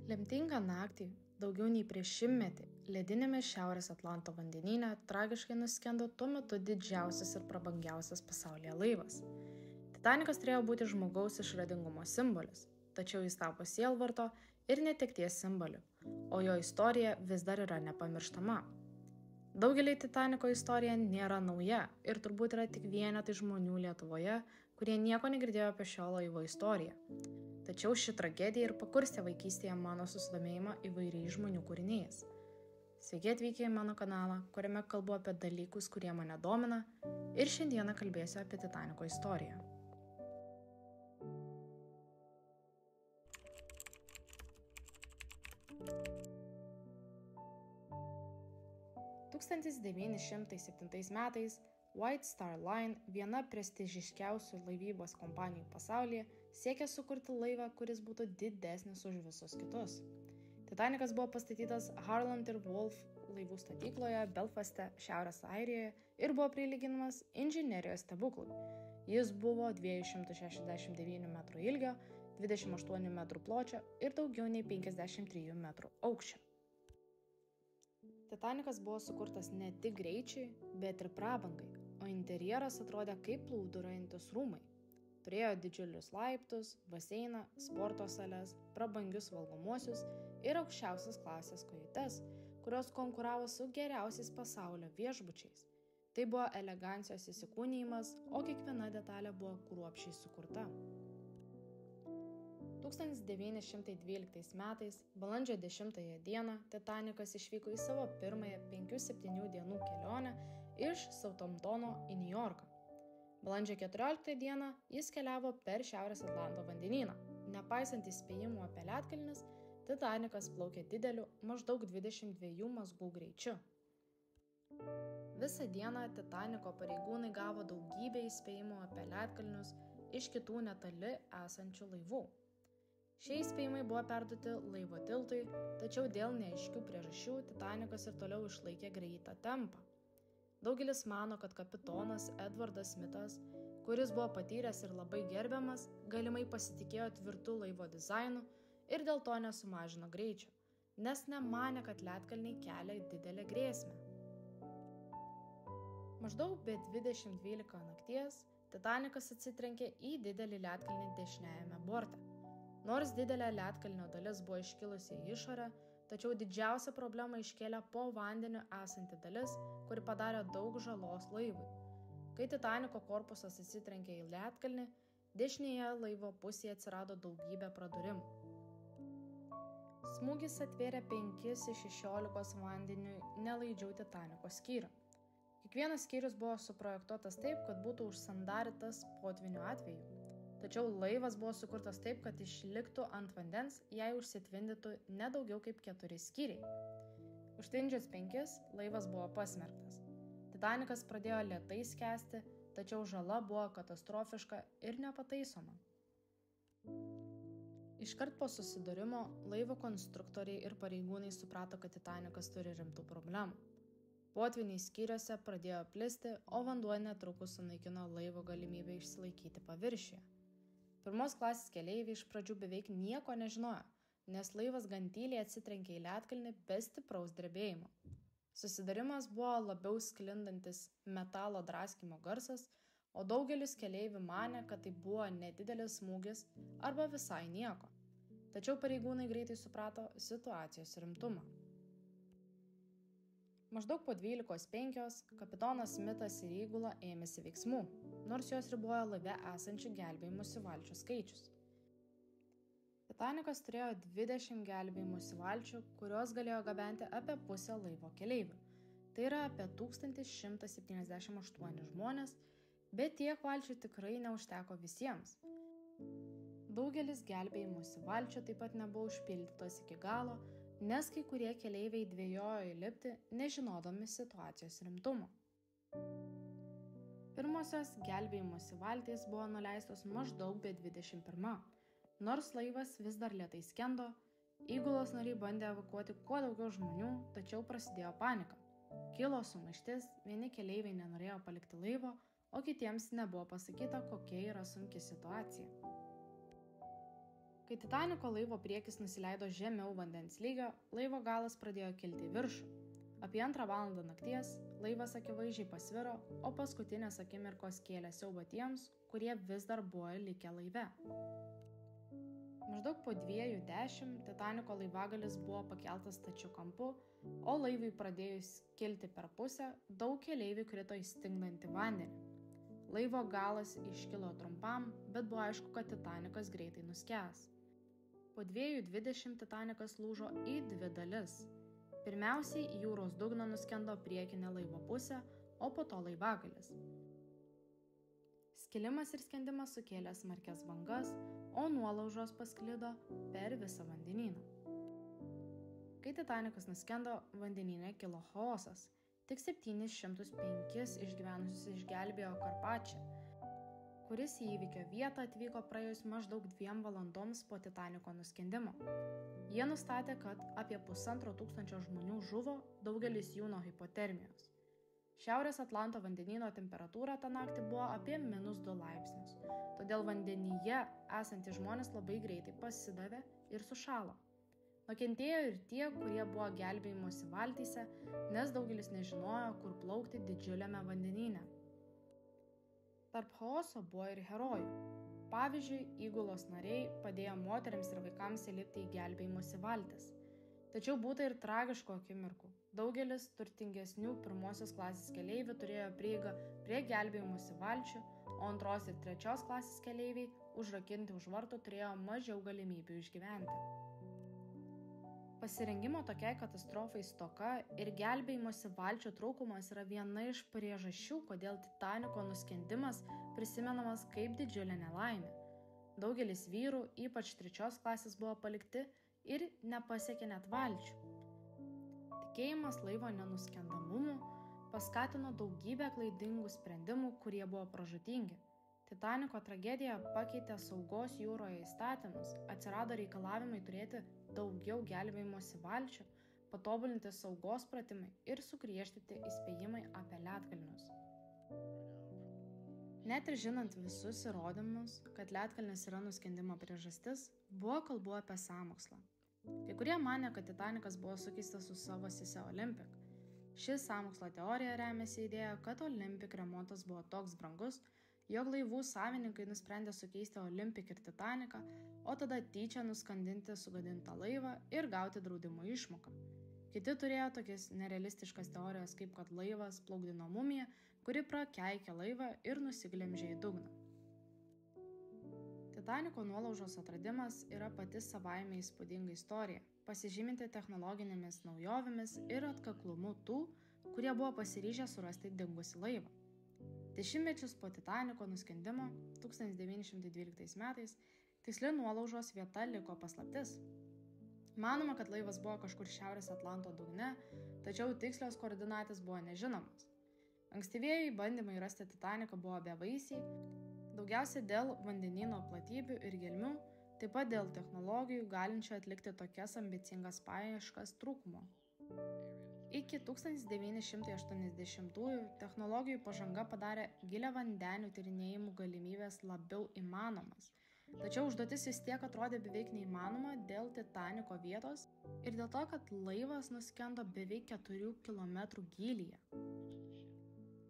Lemtingą naktį, daugiau nei prieš 100 lediniame Šiaurės Atlanto vandenyne tragiškai nuskendo tuo metu didžiausias ir prabangiausias pasaulyje laivas. Titanikas turėjo būti žmogaus išradingumo simbolis, tačiau jis tapo sielvarto ir netekties simboliu, o jo istorija vis dar yra nepamirštama. Daugeliai Titaniko istorija nėra nauja ir turbūt yra tik vienetai žmonių Lietuvoje, kurie nieko negirdėjo apie šio laivo istoriją. Tačiau ši tragedija ir pakurstė vaikystėje mano susidomėjimą įvairiais žmonių kūriniais. Sveiki atvykę į mano kanalą, kuriame kalbu apie dalykus, kurie mane domina, ir šiandieną kalbėsiu apie Titaniko istoriją. metais White Star Line, viena prestižiškiausių laivybos kompanijų pasaulyje, siekė sukurti laivą, kuris būtų didesnis už visus kitus. Titanikas buvo pastatytas Harland ir Wolff laivų statykloje Belfaste, Šiaurės Airijoje ir buvo prilyginamas inžinerijos stebuklui. Jis buvo 269 metrų ilgio, 28 metrų pločio ir daugiau nei 53 metrų aukščio. Titanikas buvo sukurtas ne tik greičiui, bet ir prabangai, o interjeras atrodė kaip plūduriuojantis rūmai. Turėjo didžiulius laiptus, baseiną, sporto sales, prabangius valgomuosius ir aukščiausios klasės kajutes, kurios konkuravo su geriausiais pasaulio viešbučiais. Tai buvo elegancijos įsikūnijimas, o kiekviena detalė buvo kruopščiai sukurta. 1912 metais, balandžio 10 dieną, Titanikas išvyko į savo pirmąją 5-7 dienų kelionę iš Southamptono į Niujorką. Balandžio 14 dieną jis keliavo per Šiaurės Atlanto vandenyną. Nepaisant įspėjimų apie ledkalnius, Titanikas plaukė dideliu, maždaug 22 mazgų greičiu. Visą dieną Titaniko pareigūnai gavo daugybę įspėjimų apie ledkalnius iš kitų netoli esančių laivų. Šie įspėjimai buvo perduoti laivo tiltui, tačiau dėl neaiškių priežasčių Titanikas ir toliau išlaikė greitą tempą. Daugelis mano, kad kapitonas Edvardas Smithas, kuris buvo patyręs ir labai gerbiamas, galimai pasitikėjo tvirtų laivo dizainu ir dėl to nesumažino greičio, nes nemanė, kad ledkalniai kelia didelę grėsmę. Maždaug be 20:12 nakties Titanikas atsitrenkė į didelį ledkalnį dešiniajame borte. Nors didelė ledkalnio dalis buvo iškilusi į išorę, tačiau didžiausią problemą iškėlė po vandeniu esanti dalis, kuri padarė daug žalos laivui. Kai Titaniko korpusas atsitrenkė į ledkalnį, dešinėje laivo pusėje atsirado daugybė pradurimų. Smūgis atvėrė 5 iš 16 vandeniui nelaidžių Titaniko skyrių. Kiekvienas skyrius buvo suprojektuotas taip, kad būtų užsandarytas potvynių atveju. Tačiau laivas buvo sukurtas taip, kad išliktų ant vandens, jei užsitvindytų ne daugiau kaip 4 skyriai. Užtvindžius 5, laivas buvo pasmerktas. Titanikas pradėjo lėtai skęsti, tačiau žala buvo katastrofiška ir nepataisoma. Iškart po susidūrimo laivo konstruktoriai ir pareigūnai suprato, kad Titanikas turi rimtų problemų. Potvyniai skyriuose pradėjo plisti, o vanduo netrukus sunaikino laivo galimybę išsilaikyti paviršiuje. Pirmos klasės keleiviai iš pradžių beveik nieko nežinojo, nes laivas gan tyliai atsitrenkė į ledkalnį be stipraus drebėjimo. Susidūrimas buvo labiau sklindantis metalo draskymo garsas, o daugelis keleivių manė, kad tai buvo nedidelis smūgis arba visai nieko. Tačiau pareigūnai greitai suprato situacijos rimtumą. Maždaug po 12:05 kapitonas Smithas ir įgula ėmėsi veiksmų, nors jos ribojo laive esančių gelbėjimosi valčių skaičius. Titanikas turėjo 20 gelbėjimosi valčių, kurios galėjo gabenti apie pusę laivo keleivių. Tai yra apie 1178 žmonės, bet tiek valčių tikrai neužteko visiems. Daugelis gelbėjimosi valčių taip pat nebuvo užpildytos iki galo, nes kai kurie keleiviai dvejojo įlipti, nežinodami situacijos rimtumo. Pirmosios gelbėjimosi valtys buvo nuleistos maždaug be 21. Nors laivas vis dar lėtai skendo, įgulos nariai bandė evakuoti kuo daugiau žmonių, tačiau prasidėjo panika. Kilo sumaištis, vieni keleiviai nenorėjo palikti laivo, o kitiems nebuvo pasakyta, kokia yra sunki situacija. Kai Titaniko laivo priekis nusileido žemiau vandens lygio, laivo galas pradėjo kilti į viršų. Apie 2 valandą nakties laivas akivaizdžiai pasviro, o paskutinės akimirkos kėlė siaubą tiems, kurie vis dar buvo likę laive. Maždaug po 2:10 Titaniko laivagalis buvo pakeltas stačiu kampu, o laivui pradėjus kilti per pusę, daug keleivių krito į stingdantį vandenį. Laivo galas iškilo trumpam, bet buvo aišku, kad Titanikas greitai nuskęs. Po 2:20 Titanikas lūžo į 2 dalis. Pirmiausiai į jūros dugną nuskendo priekinė laivo pusė, o po to laivagalis. Skilimas ir skendimas sukėlė smarkias bangas, o nuolaužos pasklido per visą vandenyną. Kai Titanikas nuskendo, vandenyne kilo chaosas. Tik 705 išgyvenusius išgelbėjo Karpače, kuris į įvykio vietą atvyko praėjus maždaug 2 valandoms po Titaniko nuskendimo. Jie nustatė, kad apie 1500 žmonių žuvo, daugelis jų nuo hipotermijos. Šiaurės Atlanto vandenyno temperatūra tą naktį buvo apie -2 laipsnius, todėl vandenyje esantys žmonės labai greitai pasidavė ir sušalo. Nukentėjo ir tie, kurie buvo gelbėjimosi valtyse, nes daugelis nežinojo, kur plaukti didžiuliame vandenyne. Tarp chaoso buvo ir herojų. Pavyzdžiui, įgulos nariai padėjo moteriams ir vaikams įlipti į gelbėjimosi valtis. Tačiau būta ir tragiškų akimirkų. Daugelis turtingesnių 1. klasės keleivių turėjo prieigą prie gelbėjimosi valčių, o 2. ir 3. klasės keleiviai užrakinti už vartų turėjo mažiau galimybių išgyventi. Pasirengimo tokiai katastrofai stoka ir gelbėjimosi valčių trūkumas yra viena iš priežasčių, kodėl Titaniko nuskendimas prisimenamas kaip didžiulė nelaimė. Daugelis vyrų, ypač 3. klasės, buvo palikti ir nepasiekė net valčių. Tikėjimas laivo nenuskendamumu paskatino daugybę klaidingų sprendimų, kurie buvo pražūtingi. Titaniko tragedija pakeitė saugos jūroje įstatymus, atsirado reikalavimai turėti daugiau gelbėjimosi valčių, patobulinti saugos pratimai ir sugriežtinti įspėjimai apie ledkalnius. Net ir žinant visus įrodymus, kad ledkalnis yra nuskendimo priežastis, buvo kalbų apie sąmokslą. Kai kurie manė, kad Titanikas buvo sukeistas su savo sese Olympic. Ši sąmokslo teorija remiasi idėja, kad Olympic remontas buvo toks brangus, jog laivų savininkai nusprendė sukeisti Olympic ir Titaniką, o tada tyčia nuskandinti sugadintą laivą ir gauti draudimo išmoką. Kiti turėjo tokias nerealistiškas teorijas, kaip kad laivas plaukdino mumiją, kuri prakeikė laivą ir nusiglemžė į dugną. Titaniko nuolaužos atradimas yra pati savaime įspūdinga istorija, pasižyminti technologinėmis naujovėmis ir atkaklumu tų, kurie buvo pasiryžę surasti dingusį laivą. Dešimtmečius po Titaniko nuskendimo 1912 metais tiksli nuolaužos vieta liko paslaptis. Manoma, kad laivas buvo kažkur Šiaurės Atlanto dugne, tačiau tikslios koordinatės buvo nežinomos. Ankstyvieji bandymai rasti Titaniką buvo bevaisiai, daugiausiai dėl vandenyno platybių ir gelmių, taip pat dėl technologijų galinčių atlikti tokias ambicingas paieškas trūkumo. Iki 1980-ųjų technologijų pažanga padarė giliavandenių tyrinėjimų galimybės labiau įmanomas. Tačiau užduotis vis tiek atrodė beveik neįmanoma dėl Titaniko vietos ir dėl to, kad laivas nuskendo beveik 4 km gylyje.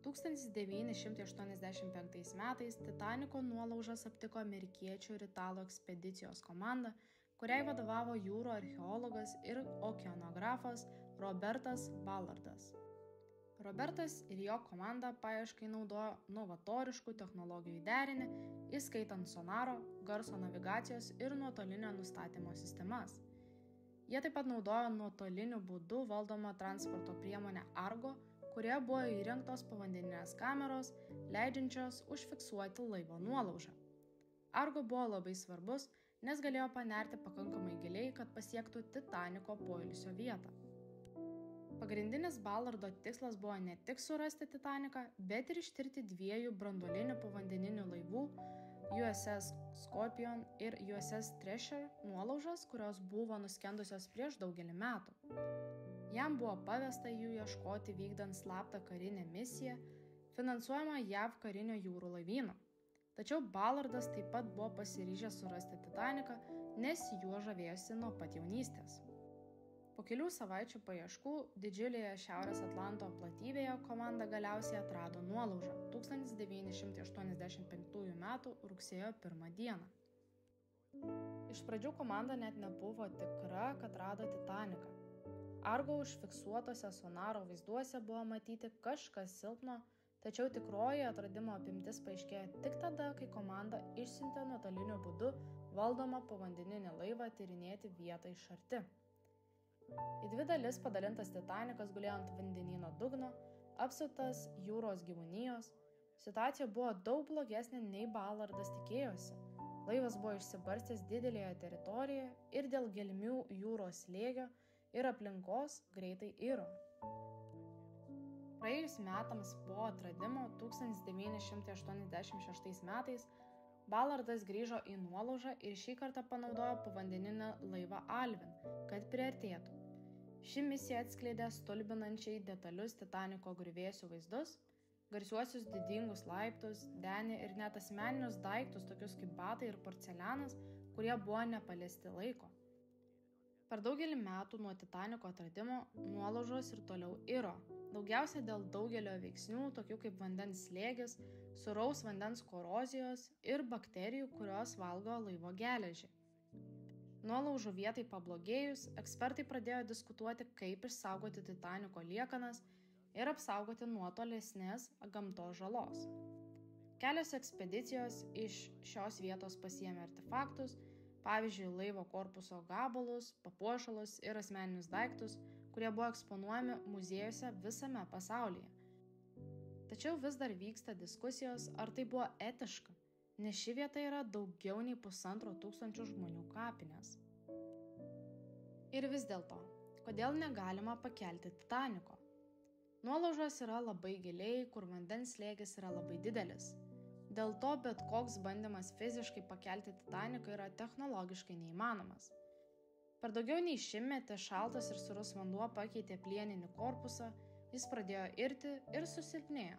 1985 metais Titaniko nuolaužas aptiko amerikiečių ir italų ekspedicijos komanda, kuriai vadovavo jūrų archeologas ir okeanografas Robertas Ballardas. Robertas ir jo komanda paieškai naudojo novatoriškų technologijų derinį, įskaitant sonaro, garso navigacijos ir nuotolinio nustatymo sistemas. Jie taip pat naudojo nuotoliniu būdu valdomą transporto priemonę Argo, kurioje buvo įrengtos povandeninės kameros, leidžiančios užfiksuoti laivo nuolaužą. Argo buvo labai svarbus, nes galėjo panerti pakankamai giliai, kad pasiektų Titaniko poilsio vietą. Pagrindinis Ballardo tikslas buvo ne tik surasti Titaniką, bet ir ištirti 2 branduolinių povandeninių laivų USS Scorpion ir USS Treasure nuolaužas, kurios buvo nuskendusios prieš daugelį metų. Jam buvo pavesta jų ieškoti vykdant slaptą karinę misiją, finansuojamą JAV karinio jūrų laivyno. Tačiau Ballardas taip pat buvo pasiryžęs surasti Titaniką, nes juo žavėjosi nuo pat jaunystės. Po kelių savaičių paieškų didžiulėje Šiaurės Atlanto platybėje komanda galiausiai atrado nuolaužą 1985 m. rugsėjo 1 dieną. Iš pradžių komanda net nebuvo tikra, kad rado Titaniką. Argo užfiksuotose sonaro vaizduose buvo matyti kažkas silpno, tačiau tikroji atradimo apimtis paaiškėjo tik tada, kai komanda išsiuntė nuotoliniu būdu valdomą povandeninį laivą tyrinėti vietą iš arti. Į dvi dalis padalintas Titanikas gulėjo ant vandenyno dugno, apsuptas jūros gyvūnijos. Situacija buvo daug blogesnė nei Ballardas tikėjosi. Laivas buvo išsibarstęs didelėje teritorijoje ir dėl gelmių jūros slėgio ir aplinkos greitai iro. Praėjus metams po atradimo 1986 metais Ballardas grįžo į nuolaužą ir šį kartą panaudojo povandeninį laivą Alvin, kad priartėtų. Ši misija atskleidė stulbinančiai detalius Titaniko griuvėsių vaizdus, garsiuosius didingus laiptus, denį ir net asmeninius daiktus, tokius kaip batai ir porcelianas, kurie buvo nepaliesti laiko. Per daugelį metų nuo Titaniko atradimo nuolaužos ir toliau iro, daugiausia dėl daugelio veiksnių, tokių kaip vandens slėgis, sūraus vandens korozijos ir bakterijų, kurios valgo laivo geležį. Nuolaužų vietai pablogėjus, ekspertai pradėjo diskutuoti, kaip išsaugoti Titaniko liekanas ir apsaugoti nuo tolesnės gamtos žalos. Kelios ekspedicijos iš šios vietos pasiėmė artefaktus, pavyzdžiui, laivo korpuso gabalus, papuošalus ir asmeninius daiktus, kurie buvo eksponuojami muziejuose visame pasaulyje. Tačiau vis dar vyksta diskusijos, ar tai buvo etiška, nes ši vieta yra daugiau nei 1500 žmonių kapinės. Ir vis dėlto, kodėl negalima pakelti Titaniko? Nuolaužos yra labai giliai, kur vandens slėgis yra labai didelis. Dėl to bet koks bandymas fiziškai pakelti Titaniką yra technologiškai neįmanomas. Per daugiau nei šimtmetį šaltas ir sūrus vanduo pakeitė plieninį korpusą, jis pradėjo irti ir susilpnėjo.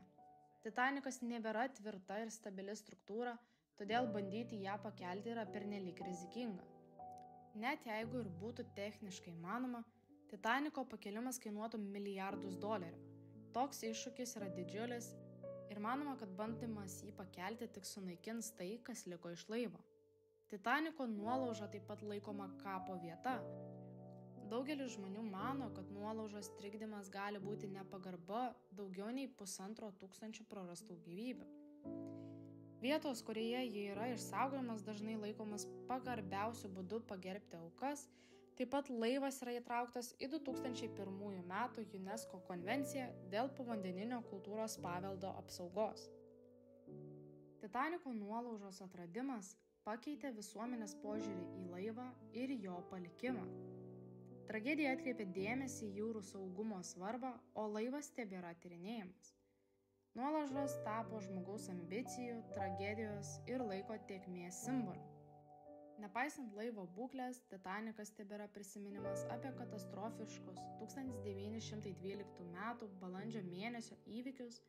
Titanikas nebėra tvirta ir stabili struktūra, todėl bandyti ją pakelti yra pernelyg rizikinga. Net jeigu ir būtų techniškai įmanoma, Titaniko pakelimas kainuotų milijardus $. Toks iššūkis yra didžiulis ir manoma, kad bandymas jį pakelti tik sunaikins tai, kas liko iš laivo. Titaniko nuolauža taip pat laikoma kapo vieta. Daugelis žmonių mano, kad nuolaužos trikdymas gali būti nepagarba daugiau nei 1500 prarastų gyvybių. Vietos, kurioje jie yra išsaugojamas, dažnai laikomas pagarbiausiu būdu pagerbti aukas. Taip pat laivas yra įtrauktas į 2001 metų UNESCO konvenciją dėl povandeninio kultūros paveldo apsaugos. Titaniko nuolaužos atradimas pakeitė visuomenės požiūrį į laivą ir jo palikimą. Tragedija atkreipė dėmesį į jūrų saugumo svarbą, o laivas tebėra tyrinėjamas. Nuolaužos tapo žmogaus ambicijų, tragedijos ir laiko tėkmės simboliu. Nepaisant laivo būklės, Titanikas tebėra prisiminimas apie katastrofiškus 1912 m. balandžio mėnesio įvykius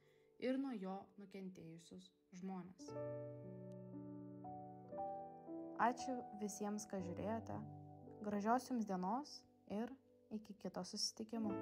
ir nuo jo nukentėjusius žmones. Ačiū visiems, kad žiūrėjote. Gražios jums dienos ir iki kito susitikimo.